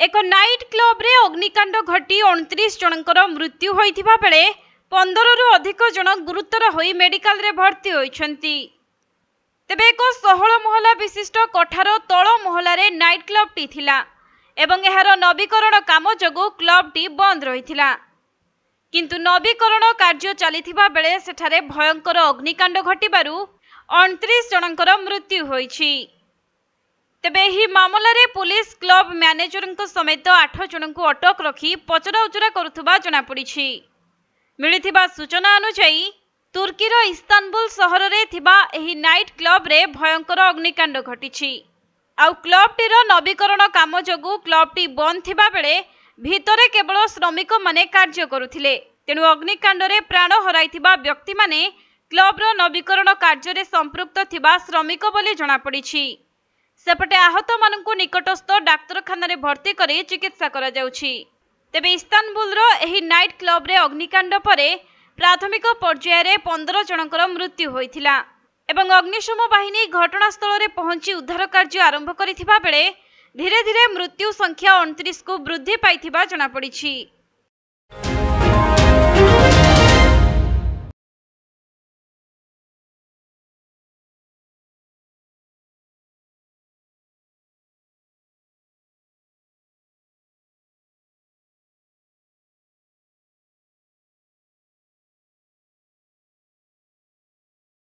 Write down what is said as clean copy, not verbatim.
एक night club रे अग्निकांड घटी 29 जनकर मृत्यु होइथिबा बेले 15 रु अधिक जन गुरुतर होई मेडिकल रे भर्ती होइछंती। तेबे एक 16 महला विशिष्ट कोठार तल महला रे नाइट क्लब टी थिला एवं एहार नवीकरण काम जगु क्लब टी बंद रहिथिला। किंतु नवीकरण कार्य चलिथिबा बेले सेठारे भयंकर अग्निकांड घटिबारु 29 जनकर मृत्यु होइछि। तेबे ही मामला रे पुलिस क्लब मैनेजर समेत 8 जन को अटक रखी पचराउचरा करुथुबा जना पड़िछि। मिलिथिबा सूचना अनुसार तुर्कीर इस्तानबुल सहर रे थिबा एही नाइट क्लब रे भयंकर अग्निकांड घटिछि। आउ क्लब टीर नवीकरण काम जगु क्लब टी बंद थिबा बेले भितरे केवल श्रमिक माने कार्य करुथिले। तेणु अग्निकांड रे प्राण हराइथिबा व्यक्ति माने क्लब रो नवीकरण कार्य रे संपृक्त थिबा श्रमिक बोली जଣା पड़िछि। सेपटे आहत मानकु निकटस्थ डाक्तरखाना रे भर्ती करी चिकित्सा करा जाउछि। तेबे इस्तानबुल रो एही नाइट क्लब रे अग्निकांड परे प्राथमिक पर्याय रे 15 जनकर मृत्यु होइथिला एवं अग्निशम बाहिनी घटनास्थल रे पहुंची उद्धार कार्य आरंभ करिथिबा बेले धीरे धीरे मृत्यु संख्या 29 को वृद्धि पाइथिबा जଣା पड़िछि।